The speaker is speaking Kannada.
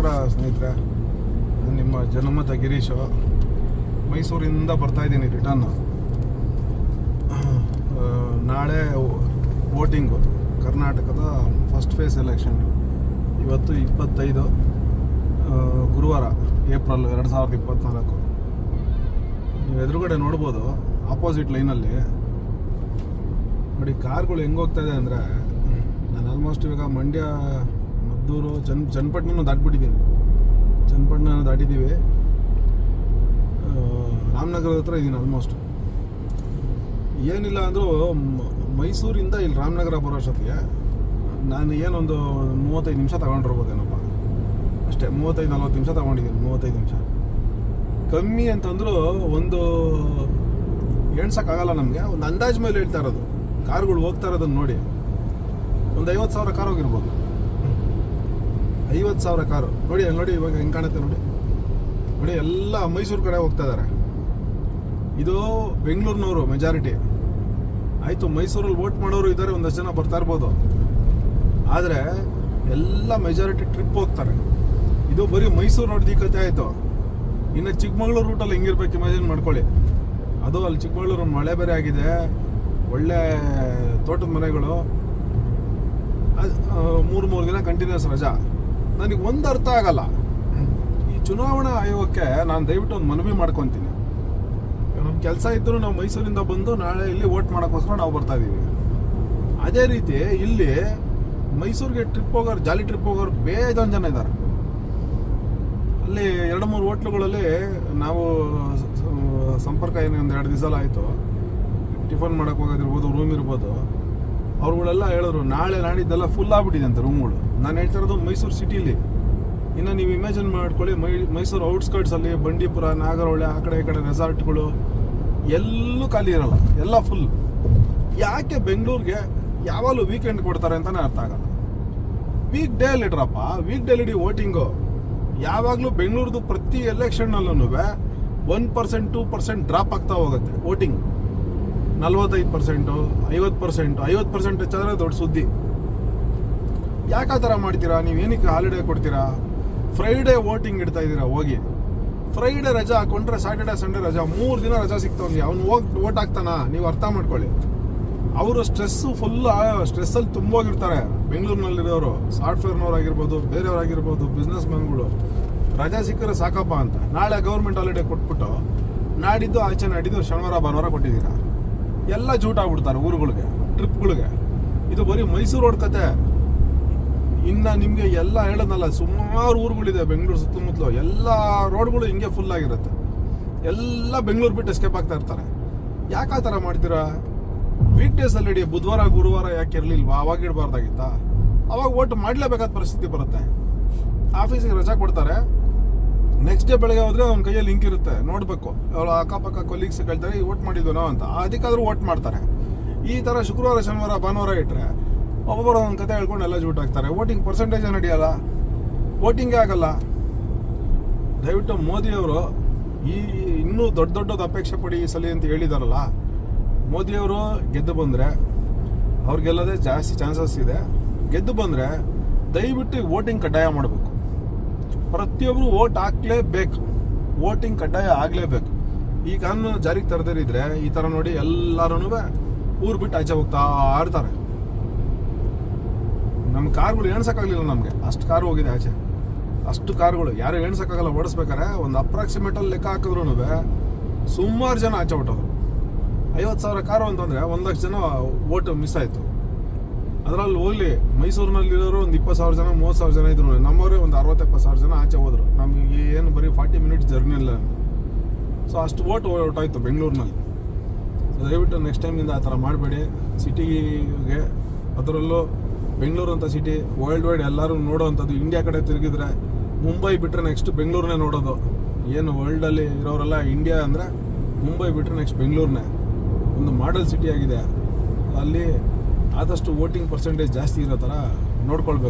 ನಮಸ್ಕಾರ ಸ್ನೇಹಿತರೆ, ನಾನು ನಿಮ್ಮ ಜನಮತ ಗಿರೀಶು. ಮೈಸೂರಿಂದ ಬರ್ತಾಯಿದ್ದೀನಿ ರಿಟರ್ನ್. ನಾಳೆ ವೋಟಿಂಗು, ಕರ್ನಾಟಕದ ಫಸ್ಟ್ ಫೇಸ್ ಎಲೆಕ್ಷನ್. ಇವತ್ತು 25 ಗುರುವಾರ, ಏಪ್ರಿಲ್ 2024. ನೀವು ಎದುರುಗಡೆ ನೋಡ್ಬೋದು, ಆಪೋಸಿಟ್ ಲೈನಲ್ಲಿ ನೋಡಿ ಕಾರ್ಗಳು ಹೆಂಗೆ ಹೋಗ್ತಾಯಿದೆ ಅಂದರೆ, ನಾನು ಆಲ್ಮೋಸ್ಟ್ ಇವಾಗ ಮಂಡ್ಯ, ಮದ್ದೂರು, ಚನ್ನಪಟ್ಟಣ ದಾಟ್ಬಿಟ್ಟಿದ್ದೀನಿ. ಚನ್ನಪಟ್ಟಣ ದಾಟಿದ್ದೀವಿ, ರಾಮನಗರದ ಹತ್ರ ಇದ್ದೀನಿ ಆಲ್ಮೋಸ್ಟ್. ಏನಿಲ್ಲ ಅಂದರೂ ಮೈಸೂರಿಂದ ಇಲ್ಲಿ ರಾಮನಗರ ಬರೋ ಅಷ್ಟೊತ್ತಿಗೆ ನಾನು ಏನೊಂದು 35 ನಿಮಿಷ ತಗೊಂಡಿರ್ಬೋದೇನಪ್ಪ, ಅಷ್ಟೇ. 35-40 ನಿಮಿಷ ತಗೊಂಡಿದ್ದೀನಿ. 35 ನಿಮಿಷ ಕಮ್ಮಿ ಅಂತಂದರೂ ಒಂದು ಎಣ್ಸೋಕ್ಕಾಗಲ್ಲ ನಮಗೆ. ಒಂದು ಅಂದಾಜು ಮೇಲೆ ಹೇಳ್ತಾ ಇರೋದು, ಕಾರ್ಗಳು ಹೋಗ್ತಾ ಇರೋದನ್ನು ನೋಡಿ. ಒಂದು 50,000 ಕಾರ್ ಹೋಗಿರ್ಬೋದು. 50,000 ಕಾರು ನೋಡಿ. ನೋಡಿ ಇವಾಗ ಹೆಂಗೆ ಕಾಣುತ್ತೆ ನೋಡಿ. ನೋಡಿ ಎಲ್ಲ ಮೈಸೂರು ಕಡೆ ಹೋಗ್ತಾ ಇದ್ದಾರೆ. ಇದು ಬೆಂಗಳೂರಿನವರು ಮೆಜಾರಿಟಿ. ಆಯಿತು, ಮೈಸೂರಲ್ಲಿ ವೋಟ್ ಮಾಡೋರು ಇದ್ದಾರೆ, ಒಂದಷ್ಟು ಜನ ಬರ್ತಾ ಇರ್ಬೋದು. ಆದರೆ ಎಲ್ಲ ಮೆಜಾರಿಟಿ ಟ್ರಿಪ್ ಹೋಗ್ತಾರೆ. ಇದು ಬರೀ ಮೈಸೂರು ನೋಡಿದ ಕತೆ ಆಯಿತು. ಇನ್ನು ಚಿಕ್ಕಮಗಳೂರು ರೂಟಲ್ಲಿ ಹೆಂಗಿರ್ಬೇಕು ಇಮ್ಯಾಜಿನ್ ಮಾಡ್ಕೊಳ್ಳಿ. ಅದು ಅಲ್ಲಿ ಚಿಕ್ಕಮಗಳೂರು ಮಳೆ ಬೇರೆ ಆಗಿದೆ, ಒಳ್ಳೆ ತೋಟದ ಮನೆಗಳು, 3 ದಿನ ಕಂಟಿನ್ಯೂಸ್ ರಜಾ. ನನಗೆ ಒಂದು ಅರ್ಥ ಆಗಲ್ಲ, ಈ ಚುನಾವಣಾ ಆಯೋಗಕ್ಕೆ ನಾನು ದಯವಿಟ್ಟು ಒಂದು ಮನವಿ ಮಾಡ್ಕೊತೀನಿ. ನಮ್ಮ ಕೆಲಸ ಇದ್ದರೂ ನಾವು ಮೈಸೂರಿಂದ ಬಂದು ನಾಳೆ ಇಲ್ಲಿ ವೋಟ್ ಮಾಡೋಕ್ಕೋಸ್ಕರ ನಾವು ಬರ್ತಾ ಇದ್ದೀವಿ. ಅದೇ ರೀತಿ ಇಲ್ಲಿ ಮೈಸೂರಿಗೆ ಟ್ರಿಪ್ ಹೋಗೋರು, ಜಾಲಿ ಟ್ರಿಪ್ ಹೋಗೋರು ಬೇಜಾನ್ ಜನ ಇದ್ದಾರೆ. ಅಲ್ಲಿ 2-3 ಹೋಟ್ಲುಗಳಲ್ಲಿ ನಾವು ಸಂಪರ್ಕ ಏನು ಒಂದು 2 ದಿವಸ ಆಯಿತು. ಟಿಫನ್ ಮಾಡೋಕ್ಕೆ ಹೋಗೋದಿರ್ಬೋದು, ರೂಮ್ ಇರ್ಬೋದು. ಅವ್ರುಗಳೆಲ್ಲ ಹೇಳಿದ್ರು ನಾಳೆ ನಾಡಿದ್ದೆಲ್ಲ ಫುಲ್ ಆಗ್ಬಿಟ್ಟಿದೆ ಅಂತ ರೂಮ್ಗಳು. ನಾನು ಹೇಳ್ತಾ ಇರೋದು ಮೈಸೂರು ಸಿಟಿಲಿ. ಇನ್ನು ನೀವು ಇಮ್ಯಾಜಿನ್ ಮಾಡ್ಕೊಳ್ಳಿ, ಮೈಸೂರು ಔಟ್ಸ್ಕರ್ಟ್ಸಲ್ಲಿ ಬಂಡೀಪುರ, ನಾಗರಹೊಳೆ, ಆ ಕಡೆ ಈ ಕಡೆ ರೆಸಾರ್ಟ್ಗಳು ಎಲ್ಲೂ ಖಾಲಿ ಇರಲ್ಲ, ಎಲ್ಲ ಫುಲ್. ಯಾಕೆ ಬೆಂಗಳೂರಿಗೆ ಯಾವಾಗಲೂ ವೀಕೆಂಡ್ ಕೊಡ್ತಾರೆ ಅಂತಲೇ ಅರ್ಥ ಆಗಲ್ಲ. ವೀಕ್ ಡೇ ಅಲ್ಲಿ ಇಡ್ರಪ್ಪ, ವೀಕ್ ಡೇ ಇಡೀ ವೋಟಿಂಗು. ಯಾವಾಗಲೂ ಬೆಂಗಳೂರದು ಪ್ರತಿ ಎಲೆಕ್ಷನ್ನಲ್ಲೂ 1%, 2% ಡ್ರಾಪ್ ಆಗ್ತಾ ಹೋಗುತ್ತೆ ವೋಟಿಂಗ್. 45%, 50%, 50% ಹೆಚ್ಚಾದ್ರೆ ದೊಡ್ಡ ಸುದ್ದಿ. ಯಾಕೆ ಆ ಥರ ಮಾಡ್ತೀರಾ? ನೀವು ಏನಕ್ಕೆ ಹಾಲಿಡೇ ಕೊಡ್ತೀರಾ? ಫ್ರೈಡೇ ವೋಟಿಂಗ್ ಇಡ್ತಾ ಇದ್ದೀರಾ. ಹೋಗಿ ಫ್ರೈಡೇ ರಜಾ ಹಾಕೊಂಡ್ರೆ ಸ್ಯಾಟರ್ಡೇ ಸಂಡೇ ರಜಾ, 3 ದಿನ ರಜಾ ಸಿಗ್ತಾವೆ. ಅವ್ನು ಹೋಗಿ ವೋಟ್ ಹಾಕ್ತಾನ? ನೀವು ಅರ್ಥ ಮಾಡ್ಕೊಳ್ಳಿ. ಅವರು ಸ್ಟ್ರೆಸ್ಸಲ್ಲಿ ತುಂಬೋಗಿರ್ತಾರೆ ಬೆಂಗಳೂರಿನಲ್ಲಿರೋರು. ಸಾಫ್ಟ್ವೇರ್ನವ್ರು ಆಗಿರ್ಬೋದು, ಬೇರೆಯವ್ರಾಗಿರ್ಬೋದು, ಬಿಸ್ನೆಸ್ ಮ್ಯಾನ್ಗಳು. ರಜಾ ಸಿಕ್ಕರೆ ಸಾಕಪ್ಪ ಅಂತ ನಾಳೆ ಗೌರ್ಮೆಂಟ್ ಹಾಲಿಡೇ ಕೊಟ್ಬಿಟ್ಟು ನಾಡಿದ್ದು ಆಚೆ ನಾಡಿದ್ದು ಶನಿವಾರ ಭಾನುವಾರ ಕೊಟ್ಟಿದ್ದೀರಾ. ಎಲ್ಲ ಜೂಟ್ ಆಗ್ಬಿಡ್ತಾರೆ ಊರುಗಳಿಗೆ, ಟ್ರಿಪ್ಗಳಿಗೆ. ಇದು ಬರೀ ಮೈಸೂರು ರೋಡ್ ಕತೆ. ಇನ್ನು ನಿಮಗೆ ಎಲ್ಲ ಹೇಳೋದಲ್ಲ, ಸುಮಾರು ಊರುಗಳಿದೆ ಬೆಂಗಳೂರು ಸುತ್ತಮುತ್ತಲು. ಎಲ್ಲ ರೋಡ್ಗಳು ಹಿಂಗೆ ಫುಲ್ ಆಗಿರುತ್ತೆ. ಎಲ್ಲ ಬೆಂಗಳೂರು ಬಿಟ್ಟು ಎಸ್ಕೇಪ್ ಆಗ್ತಾ ಇರ್ತಾರೆ. ಯಾಕೆ ಆ ಥರ ಮಾಡ್ತೀರಾ? ವೀಕ್ ಡೇಸಲ್ಲಿ ಇಡೀ ಬುಧವಾರ ಗುರುವಾರ ಯಾಕೆ ಇರಲಿಲ್ವಾ? ಅವಾಗ ಇಡಬಾರ್ದಾಗಿತ್ತಾ? ಅವಾಗ ವೋಟ್ ಮಾಡಲೇಬೇಕಾದ ಪರಿಸ್ಥಿತಿ ಬರುತ್ತೆ. ಆಫೀಸಿಗೆ ರಜಾ ಕೊಡ್ತಾರೆ, ನೆಕ್ಸ್ಟ್ ಡೇ ಬೆಳಗ್ಗೆ ಹೋದರೆ ಅವ್ನ ಕೈಯಲ್ಲಿ ಲಿಂಕ್ ಇರುತ್ತೆ, ನೋಡಬೇಕು. ಅವಳ ಅಕ್ಕಪಕ್ಕ ಕೊಲೀಗ್ಸ್ ಕೇಳ್ತಾರೆ ವೋಟ್ ಮಾಡಿದ್ವು ನಾವು ಅಂತ. ಅದಕ್ಕಾದ್ರೂ ವೋಟ್ ಮಾಡ್ತಾರೆ. ಈ ಥರ ಶುಕ್ರವಾರ ಶನಿವಾರ ಭಾನುವಾರ ಇಟ್ಟರೆ ಒಬ್ಬೊಬ್ಬರು ಒಂದು ಕತೆ ಹೇಳ್ಕೊಂಡು ಎಲ್ಲ ಜೂಟ್ ಹಾಕ್ತಾರೆ. ವೋಟಿಂಗ್ ಪರ್ಸೆಂಟೇಜ್ ನಡೆಯಲ್ಲ, ವೋಟಿಂಗೇ ಆಗಲ್ಲ. ದಯವಿಟ್ಟು ಮೋದಿಯವರು ಇನ್ನೂ ದೊಡ್ಡದು ಅಪೇಕ್ಷೆ ಪಡಿ ಈ ಸಲ ಅಂತ ಹೇಳಿದಾರಲ್ಲ, ಮೋದಿಯವರು ಗೆದ್ದು ಬಂದರೆ, ಅವ್ರಿಗೆಲ್ಲದೇ ಜಾಸ್ತಿ ಚಾನ್ಸಸ್ ಇದೆ. ಗೆದ್ದು ಬಂದರೆ ದಯವಿಟ್ಟು ವೋಟಿಂಗ್ ಕಡ್ಡಾಯ ಮಾಡಬೇಕು. ಪ್ರತಿಯೊಬ್ಬರು ವೋಟ್ ಹಾಕ್ಲೇಬೇಕು, ವೋಟಿಂಗ್ ಕಡ್ಡಾಯ ಆಗಲೇಬೇಕು. ಈ ಕಾನೂನು ಜಾರಿಗೆ ತರದಿರಿದ್ರೆ ಈ ಥರ ನೋಡಿ ಎಲ್ಲರೂ ಊರು ಬಿಟ್ಟು ಆಚೆ ಹೋಗ್ತಾ ಇರ್ತಾರೆ. ನಮ್ಮ ಕಾರ್ಗಳು ಎಣ್ಸೋಕ್ಕಾಗಲಿಲ್ಲ, ನಮಗೆ ಅಷ್ಟು ಕಾರು ಹೋಗಿದೆ ಆಚೆ. ಅಷ್ಟು ಕಾರುಗಳು ಯಾರು ಎಣ್ಸೋಕ್ಕಾಗಲ್ಲ ಓಡಿಸ್ಬೇಕಾರೆ. ಒಂದು ಅಪ್ರಾಕ್ಸಿಮೇಟಲ್ಲಿ ಲೆಕ್ಕ ಹಾಕಿದ್ರು ಸುಮಾರು ಜನ ಆಚೆ ಹೊಟ್ಟೋದು. 50,000 ಕಾರು ಅಂತಂದರೆ 1,00,000 ಜನ ವೋಟ್ ಮಿಸ್ ಆಯಿತು. ಅದರಲ್ಲಿ ಹೋಗಲಿ, ಮೈಸೂರಿನಲ್ಲಿರೋರು ಒಂದು 20,000 ಜನ, 30,000 ಜನ ಇದ್ರು. ನಮ್ಮವರೇ ಒಂದು 60-70,000 ಜನ ಆಚೆ ಹೋದರು. ನಮಗೆ ಏನು ಬರೀ 40 ಮಿನಿಟ್ಸ್ ಜರ್ನಿ ಇಲ್ಲ. ಸೊ ಅಷ್ಟು ವೋಟ್ ಹೊರಟಾಯ್ತು ಬೆಂಗಳೂರಿನಲ್ಲಿ. ಸೊ ದಯವಿಟ್ಟು ನೆಕ್ಸ್ಟ್ ಟೈಮಿಂದ ಆ ಥರ ಮಾಡಬೇಡಿ. ಸಿಟಿಗೆ, ಅದರಲ್ಲೂ ಬೆಂಗಳೂರು ಅಂತ ಸಿಟಿ ವರ್ಲ್ಡ್ ವೈಡ್ ಎಲ್ಲರೂ ನೋಡೋವಂಥದ್ದು. ಇಂಡಿಯಾ ಕಡೆ ತಿರುಗಿದ್ರೆ ಮುಂಬೈ ಬಿಟ್ಟರೆ ನೆಕ್ಸ್ಟ್ ಬೆಂಗಳೂರನ್ನೇ ನೋಡೋದು. ಏನು ವರ್ಲ್ಡಲ್ಲಿ ಇರೋರೆಲ್ಲ ಇಂಡಿಯಾ ಅಂದರೆ ಮುಂಬೈ ಬಿಟ್ಟರೆ ನೆಕ್ಸ್ಟ್ ಬೆಂಗಳೂರನ್ನೇ. ಒಂದು ಮಾಡೆಲ್ ಸಿಟಿ ಆಗಿದೆ. ಅಲ್ಲಿ ಆದಷ್ಟು ವೋಟಿಂಗ್ ಪರ್ಸೆಂಟೇಜ್ ಜಾಸ್ತಿ ಇರೋ ಥರ ನೋಡ್ಕೊಳ್ಬೇಕು.